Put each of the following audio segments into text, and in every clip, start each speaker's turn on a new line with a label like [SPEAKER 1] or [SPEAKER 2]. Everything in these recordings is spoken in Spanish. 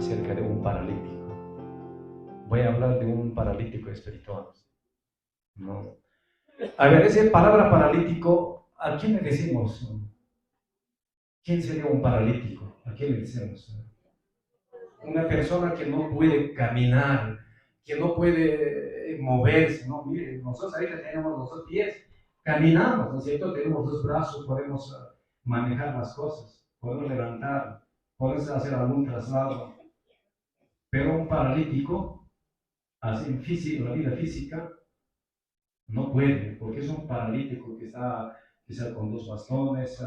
[SPEAKER 1] acerca de un paralítico. Voy a hablar de un paralítico espiritual, ¿no? A ver, esa palabra paralítico, ¿a quién le decimos? ¿Quién sería un paralítico? ¿A quién le decimos? Una persona que no puede caminar, que no puede moverse, ¿no? Mire, nosotros ahorita tenemos los dos pies, caminamos, ¿no es cierto? Tenemos dos brazos, podemos manejar las cosas, podemos levantar, podemos hacer algún traslado, pero un paralítico, así en la vida física, no puede, porque es un paralítico que está quizá con dos bastones,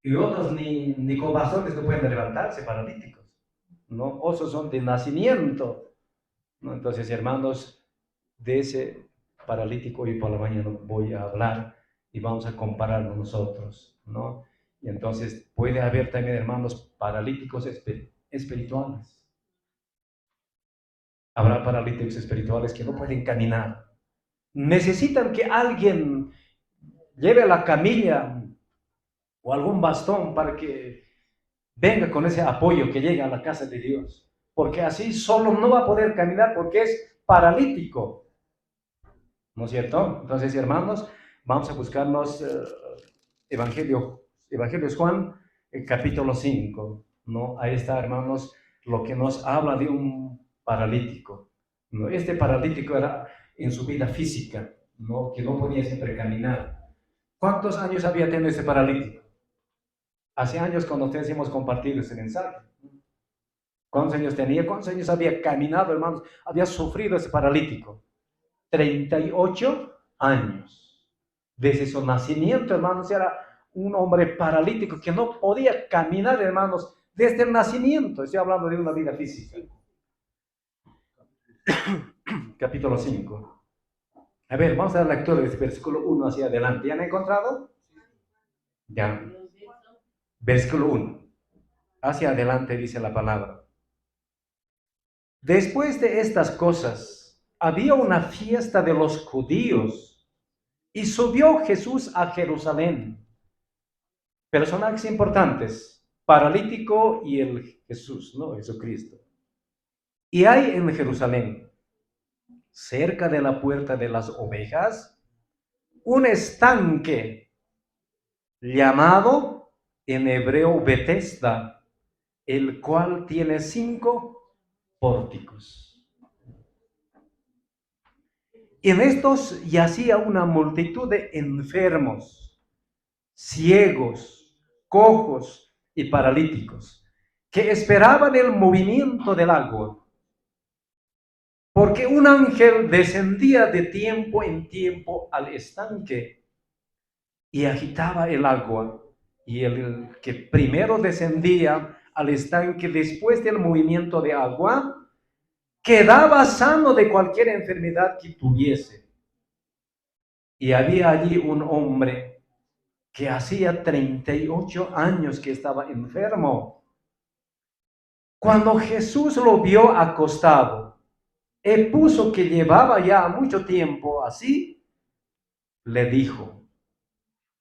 [SPEAKER 1] y otros ni con bastones no pueden levantarse, paralíticos, ¿no? Otros son de nacimiento, ¿no? Entonces, hermanos, de ese paralítico hoy por la mañana voy a hablar y vamos a compararlo nosotros, ¿no? Y entonces puede haber también, hermanos, paralíticos espirituales. Habrá paralíticos espirituales que no pueden caminar. Necesitan que alguien lleve la camilla o algún bastón para que venga con ese apoyo, que llegue a la casa de Dios. Porque así solo no va a poder caminar porque es paralítico. ¿No es cierto? Entonces, hermanos, vamos a buscarnos Evangelio Juan, capítulo 5, ¿no? Ahí está, hermanos, lo que nos habla de un paralítico, ¿no? Este paralítico era en su vida física, ¿no? Que no podía siempre caminar. ¿Cuántos años había tenido este paralítico? Hace años cuando ustedes hemos compartido ese mensaje. ¿Cuántos años tenía? ¿Cuántos años había caminado, hermanos? Había sufrido ese paralítico. 38 años. Desde su nacimiento, hermanos, era un hombre paralítico que no podía caminar, hermanos, desde el nacimiento. Estoy hablando de una vida física. Capítulo 5. A ver, vamos a dar lectura desde versículo 1 hacia adelante. ¿Ya han encontrado? Ya. Versículo 1. Hacia adelante dice la palabra. Después de estas cosas, había una fiesta de los judíos y subió Jesús a Jerusalén. Personajes importantes, paralítico y el Jesús, ¿no? Jesucristo. Y hay en Jerusalén, cerca de la puerta de las ovejas, un estanque llamado en hebreo Betesda, el cual tiene 5 pórticos. En estos yacía una multitud de enfermos, ciegos, cojos y paralíticos, que esperaban el movimiento del agua. Porque un ángel descendía de tiempo en tiempo al estanque y agitaba el agua. Y el que primero descendía al estanque después del movimiento de agua, quedaba sano de cualquier enfermedad que tuviese. Y había allí un hombre que hacía 38 años que estaba enfermo. Cuando Jesús lo vio acostado, y puso que llevaba ya mucho tiempo así, le dijo,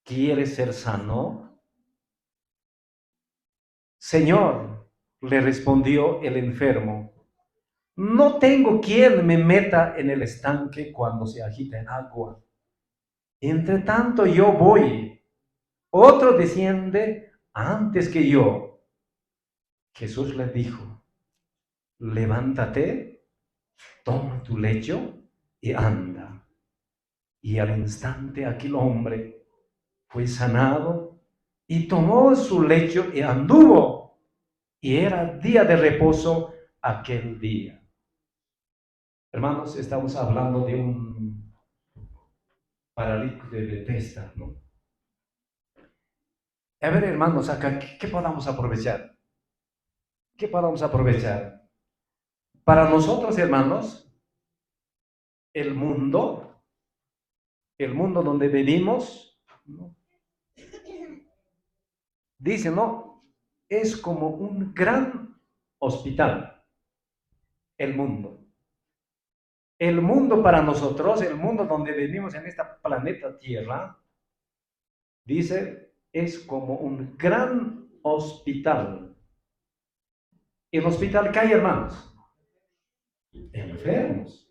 [SPEAKER 1] ¿quieres ser sano? Señor, le respondió el enfermo, no tengo quien me meta en el estanque cuando se agita el agua. Entre tanto yo voy, otro desciende antes que yo. Jesús le dijo, levántate, toma tu lecho y anda. Y al instante aquel hombre fue sanado y tomó su lecho y anduvo. Y era día de reposo aquel día. Hermanos, estamos hablando de un paralítico de Betesda, ¿no? A ver, hermanos, acá, ¿qué podamos aprovechar? ¿Qué podamos aprovechar? Para nosotros, hermanos, el mundo donde vivimos, ¿no? Dice, ¿no? Es como un gran hospital, el mundo. El mundo para nosotros, el mundo donde vivimos en esta planeta Tierra, dice, es como un gran hospital. En el hospital, ¿qué hay, hermanos? Enfermos.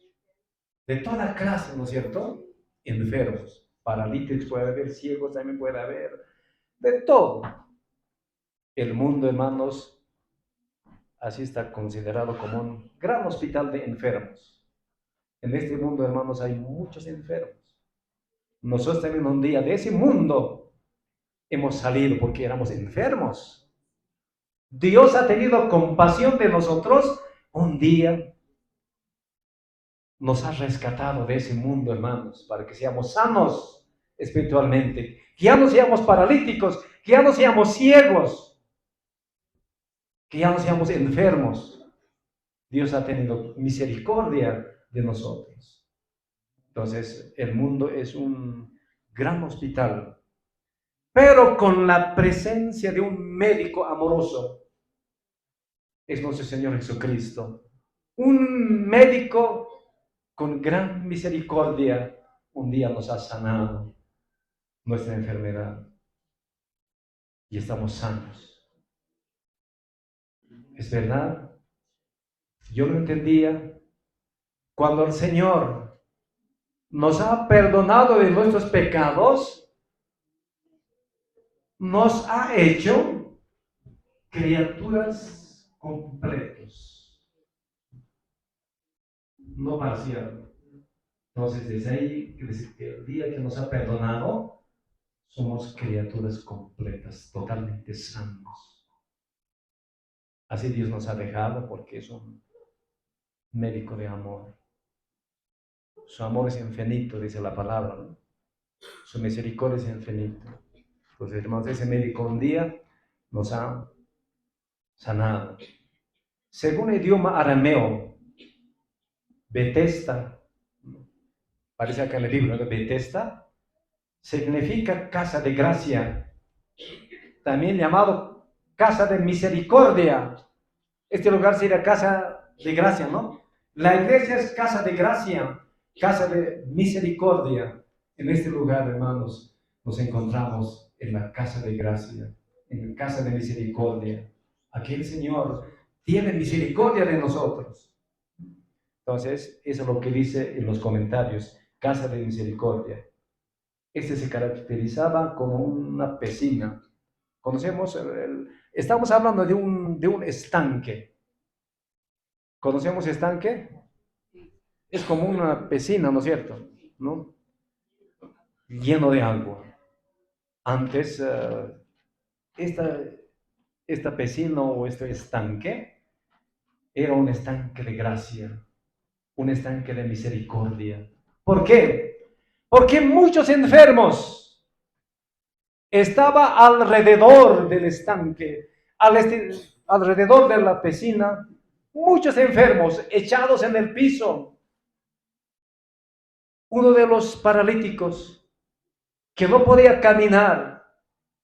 [SPEAKER 1] De toda clase, ¿no es cierto? Enfermos. Paralíticos puede haber, ciegos también puede haber. De todo. El mundo, hermanos, así está considerado como un gran hospital de enfermos. En este mundo, hermanos, hay muchos enfermos. Nosotros también un día de ese mundo hemos salido porque éramos enfermos. Dios ha tenido compasión de nosotros. Un día nos ha rescatado de ese mundo, hermanos, para que seamos sanos espiritualmente, que ya no seamos paralíticos, que ya no seamos ciegos, que ya no seamos enfermos. Dios ha tenido misericordia de nosotros. Entonces, el mundo es un gran hospital, pero con la presencia de un médico amoroso. Es nuestro Señor Jesucristo. Un médico con gran misericordia un día nos ha sanado nuestra enfermedad y estamos sanos. ¿Es verdad? Yo lo entendía cuando el Señor nos ha perdonado de nuestros pecados, nos ha hecho criaturas completos, no parciales. Entonces, desde ahí, desde que el día que nos ha perdonado, somos criaturas completas, totalmente sanos. Así Dios nos ha dejado porque es un médico de amor. Su amor es infinito, dice la palabra, ¿no? Su misericordia es infinita. Entonces, hermanos, ese médico un día nos ha sanado. Según el idioma arameo, Betesda, parece acá en el libro, ¿no? Betesda, significa casa de gracia, también llamado casa de misericordia. Este lugar sería casa de gracia, ¿no? La iglesia es casa de gracia, casa de misericordia. En este lugar, hermanos, nos encontramos en la casa de gracia, en la casa de misericordia. Aquí el Señor tiene misericordia de nosotros. Entonces, eso es lo que dice en los comentarios, casa de misericordia. Este se caracterizaba como una piscina. Conocemos, estamos hablando de un estanque. ¿Conocemos estanque? Es como una piscina, ¿no es cierto? ¿No? Lleno de agua. Antes, esta piscina o este estanque era un estanque de gracia, un estanque de misericordia. ¿Por qué? Porque muchos enfermos estaban alrededor del estanque, alrededor de la piscina, muchos enfermos echados en el piso. Uno de los paralíticos que no podía caminar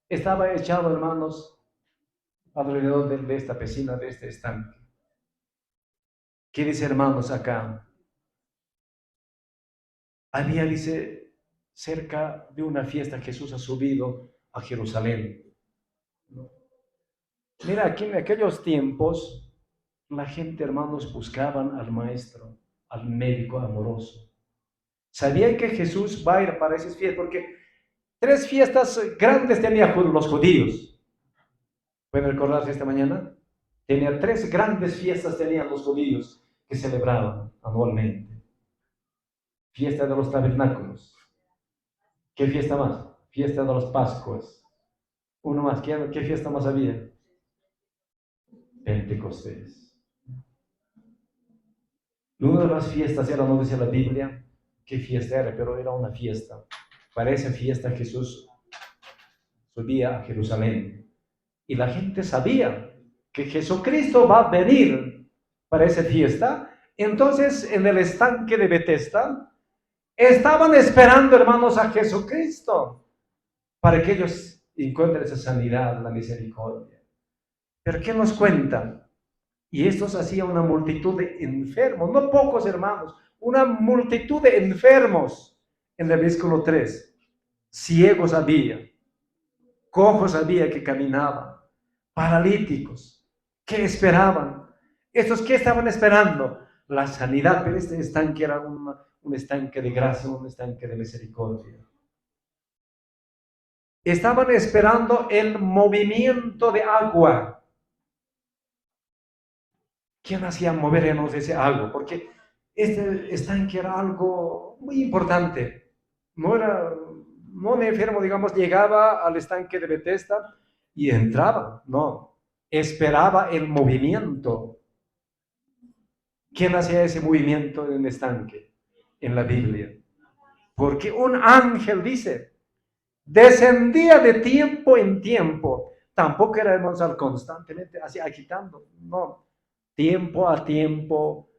[SPEAKER 1] estaba echado, hermanos, alrededor de esta piscina, de este estanque. ¿Qué dice, hermanos, acá? Había, dice, cerca de una fiesta Jesús ha subido a Jerusalén. Mira, aquí en aquellos tiempos, la gente, hermanos, buscaban al maestro, al médico amoroso. Sabían que Jesús va a ir para esas fiestas, porque 3 fiestas grandes tenían los judíos. ¿Pueden recordarse esta mañana? Tenía 3 grandes fiestas tenían los judíos que celebraban anualmente. Fiesta de los tabernáculos. ¿Qué fiesta más? Fiesta de los Pascuas. Uno más. ¿Qué fiesta más había? Pentecostés. Una de las fiestas era, no dice la Biblia qué fiesta era, pero era una fiesta. Para esa fiesta Jesús subía a Jerusalén. Y la gente sabía que Jesucristo va a venir para esa fiesta. Entonces, en el estanque de Betesda, estaban esperando, hermanos, a Jesucristo para que ellos encuentren esa sanidad, la misericordia. Pero ¿qué nos cuentan? Y estos hacía una multitud de enfermos, no pocos, hermanos, una multitud de enfermos. En el versículo 3, ciegos había, cojos había que caminaban, paralíticos, ¿Qué esperaban? ¿Estos qué estaban esperando? La sanidad, pero este estanque era un estanque de gracia, un estanque de misericordia. Estaban esperando el movimiento de agua. ¿Quién hacía movernos ese agua? Porque este estanque era algo muy importante. No un enfermo, digamos, llegaba al estanque de Bethesda y entraba, no. Esperaba el movimiento. ¿Quién hacía ese movimiento en el estanque? En la Biblia. Porque un ángel dice, descendía de tiempo en tiempo. Tampoco era, hermanos, constantemente así agitando. No. Tiempo a tiempo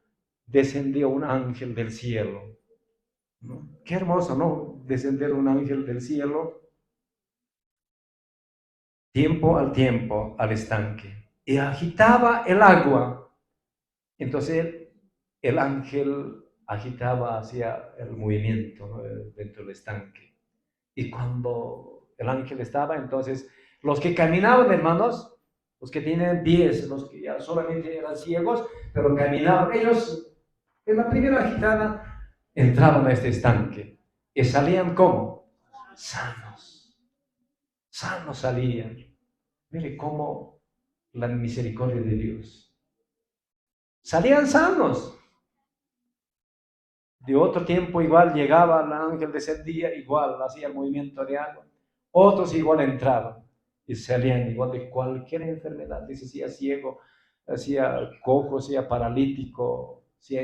[SPEAKER 1] descendía un ángel del cielo. ¿No? Qué hermoso, ¿no? Descender un ángel del cielo. Tiempo al tiempo al estanque. Y agitaba el agua. Entonces el ángel agitaba hacia el movimiento, ¿no? Dentro del estanque. Y cuando el ángel estaba, entonces los que caminaban, hermanos, los que tienen pies, los que ya solamente eran ciegos, pero caminaban, ellos en la primera agitada entraban a este estanque y salían como sanos, sanos salían. Mire cómo la misericordia de Dios. Salían sanos. De otro tiempo igual llegaba el ángel, descendía, igual hacía el movimiento de agua. Otros igual entraban y salían igual de cualquier enfermedad. Dice, sea ciego, sea cojo, sea paralítico, sea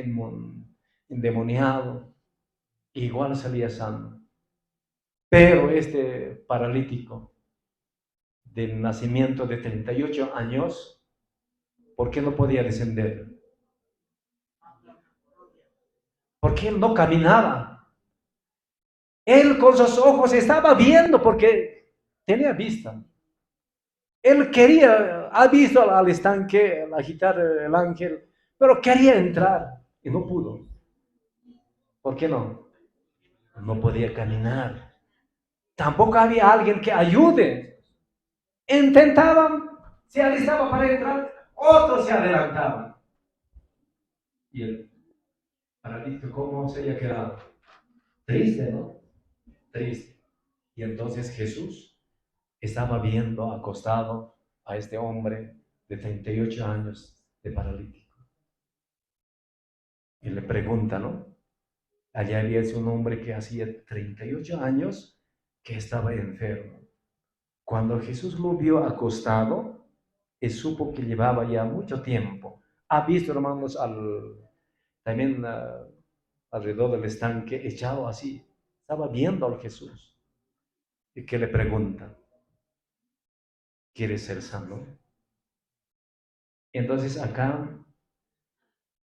[SPEAKER 1] endemoniado, igual salía sano. Pero este paralítico del nacimiento de 38 años, ¿por qué no podía descender? Porque él no caminaba. Él con sus ojos estaba viendo porque tenía vista. Él quería, ha visto al estanque, al agitar el ángel, pero quería entrar y no pudo. ¿Por qué no? No podía caminar. Tampoco había alguien que ayude. Intentaban, se alistaba para entrar, otros se adelantaban. Y el paralítico, ¿cómo se había quedado? Triste, ¿no? Triste. Y entonces Jesús estaba viendo acostado a este hombre de 38 años de paralítico. Y le pregunta, ¿no? Allá había un hombre que hacía 38 años que estaba enfermo. Cuando Jesús lo vio acostado, él supo que llevaba ya mucho tiempo. Ha visto, hermanos, también alrededor del estanque, echado así. Estaba viendo al Jesús. Y que le pregunta, ¿quieres ser sano? Entonces acá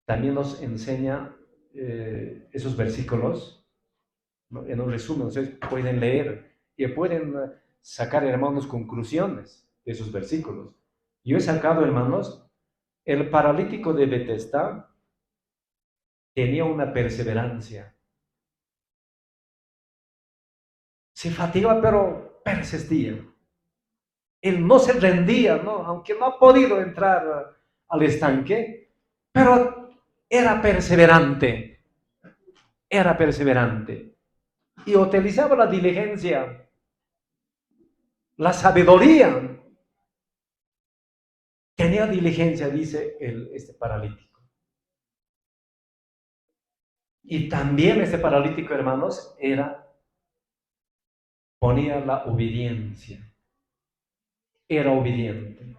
[SPEAKER 1] también nos enseña esos versículos, ¿no? En un resumen, ustedes pueden leer y pueden sacar, hermanos, conclusiones de esos versículos. Yo he sacado, hermanos, el paralítico de Betesda tenía una perseverancia. Se fatigaba, pero persistía. Él no se rendía, ¿no? Aunque no ha podido entrar al estanque, pero era perseverante. Era perseverante. Y utilizaba la diligencia, la sabiduría. Tenía diligencia, dice este paralítico. Y también este paralítico, hermanos, ponía la obediencia. Era obediente.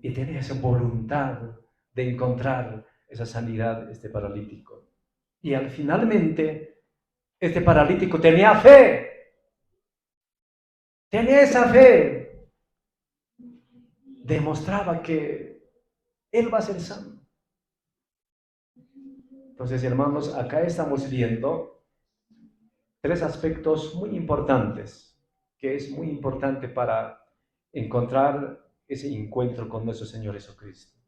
[SPEAKER 1] Y tenía esa voluntad de encontrar esa sanidad, este paralítico. Y finalmente, este paralítico tenía fe. Tenía esa fe. Demostraba que él va a ser sano. Entonces, hermanos, acá estamos viendo tres aspectos muy importantes, que es muy importante para encontrar ese encuentro con nuestro Señor Jesucristo.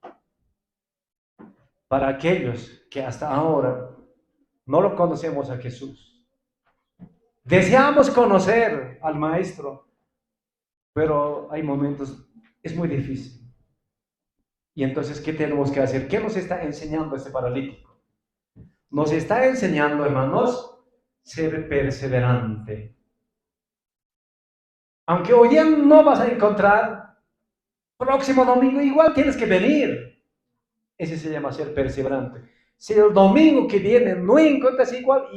[SPEAKER 1] Para aquellos que hasta ahora no lo conocemos a Jesús, deseamos conocer al Maestro, pero hay momentos, es muy difícil. Y entonces, ¿qué tenemos que hacer? ¿Qué nos está enseñando este paralítico? Nos está enseñando, hermanos, ser perseverante. Aunque hoy día no vas a encontrar, próximo domingo igual tienes que venir. Ese se llama ser perseverante. Si el domingo que viene no encuentras igual.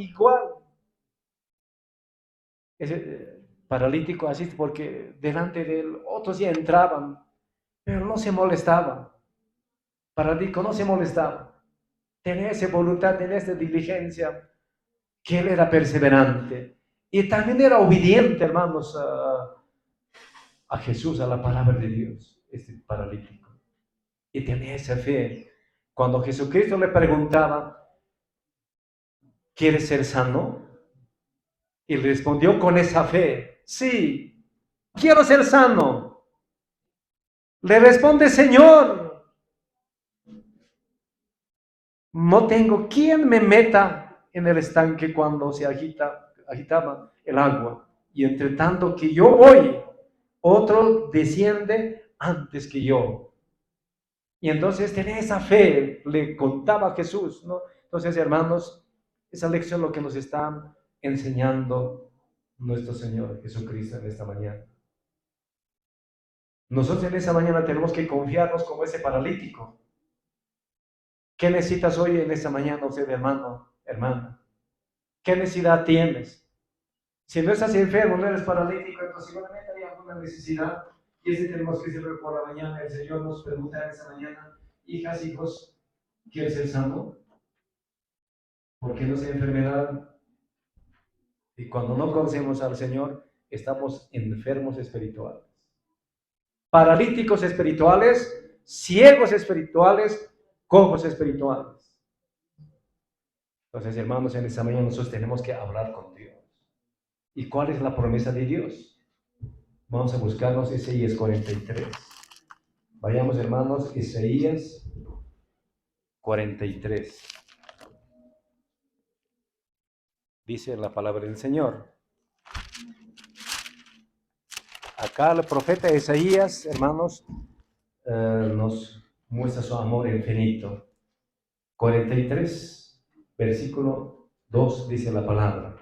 [SPEAKER 1] Ese paralítico asiste porque delante de él otros ya entraban, pero no se molestaba. Paralítico no se molestaba. Tenía esa voluntad, tenía esa diligencia, que él era perseverante. Y también era obediente, hermanos, a Jesús, a la palabra de Dios, este paralítico. Y tenía esa fe. Cuando Jesucristo le preguntaba, ¿quieres ser sano? Y respondió con esa fe, sí, quiero ser sano. Le responde, Señor, no tengo quien me meta en el estanque cuando se agitaba el agua. Y entre tanto que yo voy, otro desciende antes que yo. Y entonces tenía esa fe, le contaba a Jesús, ¿no? Entonces, hermanos, esa lección es lo que nos está enseñando nuestro Señor Jesucristo en esta mañana. Nosotros en esta mañana tenemos que confiarnos como ese paralítico. ¿Qué necesitas hoy en esta mañana, usted, hermano, hermana? ¿Qué necesidad tienes? Si no estás enfermo, no eres paralítico, entonces seguramente hay alguna necesidad. Y ese tenemos que hacerlo por la mañana. El Señor nos pregunta en esta mañana, hijas, hijos, ¿quieres ser sano? Porque no sea enfermedad. Y cuando no conocemos al Señor, estamos enfermos espirituales. Paralíticos espirituales, ciegos espirituales, cojos espirituales. Entonces, hermanos, en esta mañana nosotros tenemos que hablar con Dios. ¿Y cuál es la promesa de Dios? Vamos a buscarnos Isaías 43. Vayamos, hermanos, Isaías 43. Dice la palabra del Señor. Acá el profeta Isaías, hermanos, nos muestra su amor infinito. 43, versículo 2, dice la palabra.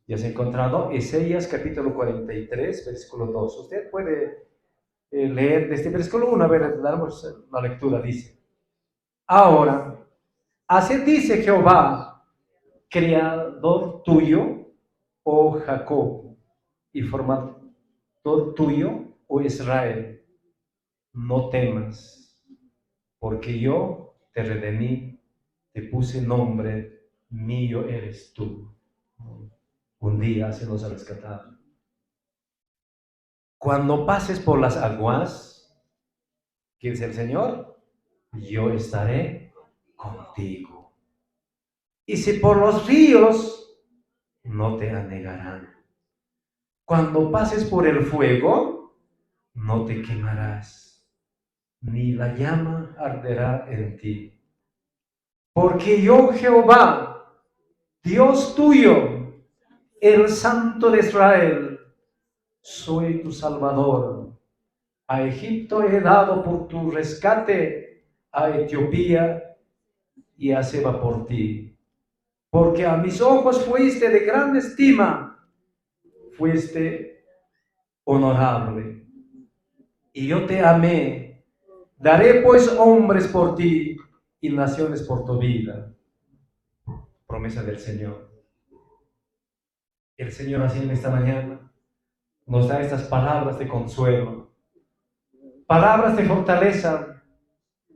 [SPEAKER 1] ¿Ya se ha encontrado? Isaías capítulo 43, versículo 2. Usted puede leer desde el versículo 1, a ver, damos la lectura, dice. Ahora, así dice Jehová, creador tuyo, oh Jacob, y formador tuyo, oh Israel, no temas, porque yo te redimí, te puse nombre, mío eres tú. Un día se nos ha rescatado. Cuando pases por las aguas, ¿quién es el Señor? Yo estaré contigo. Y si por los ríos, no te anegarán. Cuando pases por el fuego, no te quemarás, ni la llama arderá en ti. Porque yo, Jehová, Dios tuyo, el Santo de Israel, soy tu Salvador. A Egipto he dado por tu rescate, a Etiopía y a Seba por ti. Porque a mis ojos fuiste de gran estima, fuiste honorable. Y yo te amé. Daré pues hombres por ti y naciones por tu vida. Promesa del Señor. El Señor así en esta mañana nos da estas palabras de consuelo, palabras de fortaleza,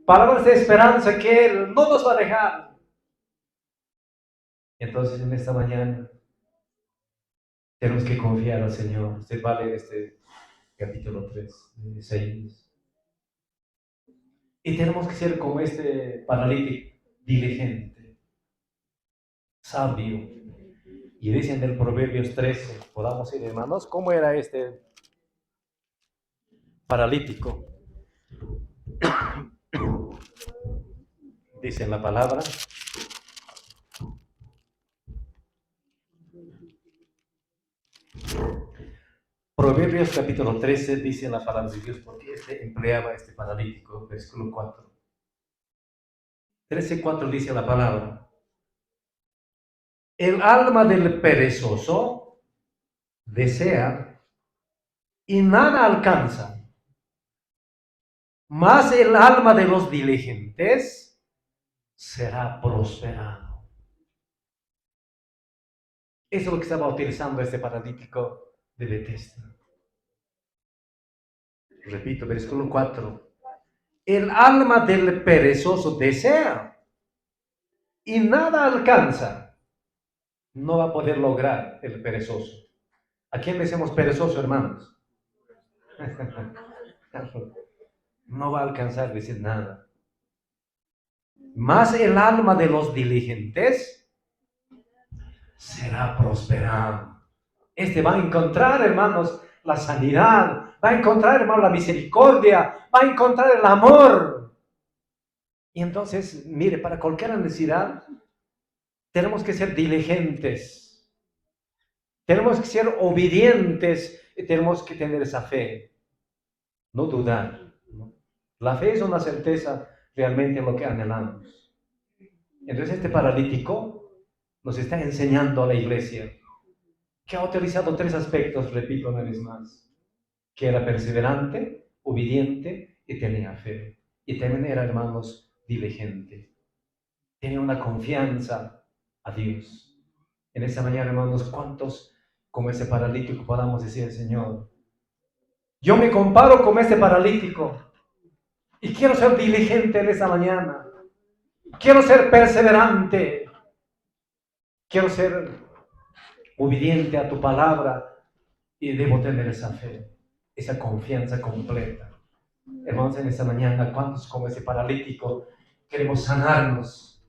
[SPEAKER 1] palabras de esperanza que Él no nos va a dejar. Entonces en esta mañana tenemos que confiar al Señor. Usted va a leer este capítulo 3 de Isaías. Y tenemos que ser como este paralítico, diligente, sabio. Y dicen del Proverbios 13, podamos ir, hermanos, ¿cómo era este paralítico? Dice la palabra. Proverbios capítulo 13 dice la palabra de Dios, porque empleaba este paralítico, versículo 4. 13:4 dice la palabra: el alma del perezoso desea y nada alcanza, mas el alma de los diligentes será prosperado. Eso es lo que estaba utilizando este paralítico de Bethesda. Repito, versículo 4. El alma del perezoso desea y nada alcanza. No va a poder lograr el perezoso. ¿A quién le decimos perezoso, hermanos? No va a alcanzar a decir nada. Mas el alma de los diligentes será prosperado. Este va a encontrar, hermanos, la sanidad, va a encontrar, hermanos, la misericordia, va a encontrar el amor. Y entonces, mire, para cualquier necesidad, tenemos que ser diligentes, tenemos que ser obedientes y tenemos que tener esa fe, no dudar, ¿no? La fe es una certeza realmente en lo que anhelamos. Entonces este paralítico nos está enseñando a la iglesia que ha utilizado 3 aspectos, repito una vez más, que era perseverante, obediente y tenía fe. Y también era, hermanos, diligente. Tenía una confianza a Dios. En esta mañana, hermanos, ¿cuántos como ese paralítico podamos decir, Señor, yo me comparo con este paralítico y quiero ser diligente en esta mañana? Quiero ser perseverante. Quiero ser obediente a tu palabra y debo tener esa fe, esa confianza completa. Hermanos, en esta mañana, ¿cuántos como ese paralítico queremos sanarnos?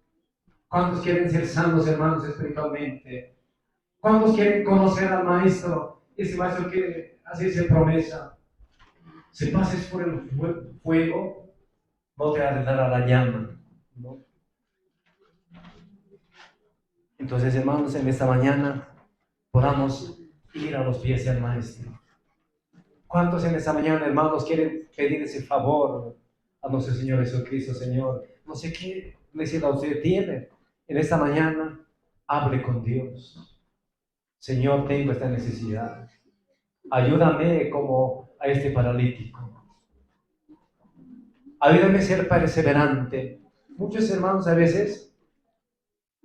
[SPEAKER 1] ¿Cuántos quieren ser sanos, hermanos, espiritualmente? ¿Cuántos quieren conocer al Maestro? Ese Maestro que hace esa promesa: si pases por el fuego, no te arderá la llama, ¿no? Entonces, hermanos, en esta mañana podamos ir a los pies del Maestro. ¿Cuántos en esta mañana, hermanos, quieren pedir ese favor a nuestro Señor Jesucristo? Señor, no sé qué necesidad usted tiene. En esta mañana, hable con Dios. Señor, tengo esta necesidad. Ayúdame como a este paralítico. Ayúdame a ser perseverante. Muchos hermanos a veces,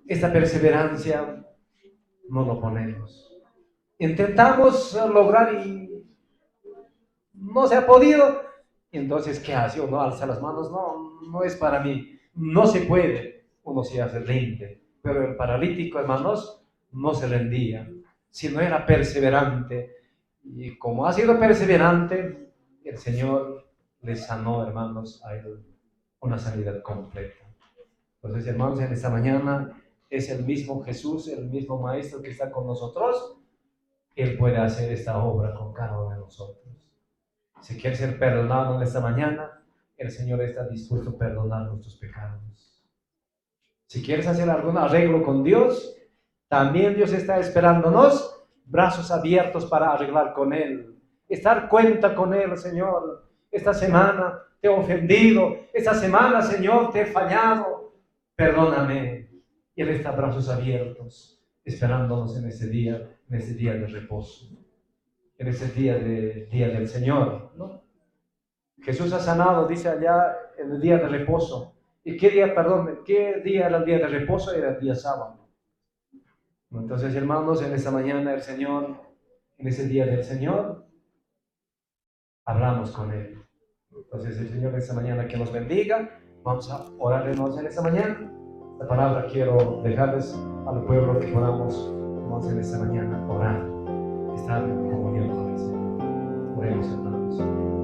[SPEAKER 1] esta perseverancia no lo ponemos. Intentamos lograr y no se ha podido. Entonces, ¿qué hace? Uno alza las manos. No es para mí. No se puede. Uno se hace rinde. Pero el paralítico, hermanos, no se rendía, sino era perseverante. Y como ha sido perseverante, el Señor le sanó, hermanos, a él una sanidad completa. Entonces, hermanos, en esta mañana es el mismo Jesús, el mismo Maestro que está con nosotros. Él puede hacer esta obra con cada uno de nosotros. Si quieres ser perdonado en esta mañana, el Señor está dispuesto a perdonar nuestros pecados. Si quieres hacer algún arreglo con Dios, también Dios está esperándonos, brazos abiertos para arreglar con Él. Estar cuenta con Él, Señor. Esta semana te he ofendido, esta semana, Señor, te he fallado. Perdóname. Y Él está brazos abiertos, esperándonos en ese día de reposo. En ese día del Señor, ¿no? Jesús ha sanado, dice allá, en el día de reposo. ¿Y qué día era el día de reposo? Era el día sábado. Entonces, hermanos, en esta mañana el Señor, en ese día del Señor, hablamos con Él. Entonces, el Señor en esta mañana que nos bendiga. Vamos a orar en esta mañana. La palabra quiero dejarles al pueblo que podamos en esta mañana orar, estar en comunión con el Señor. Oremos, hermanos.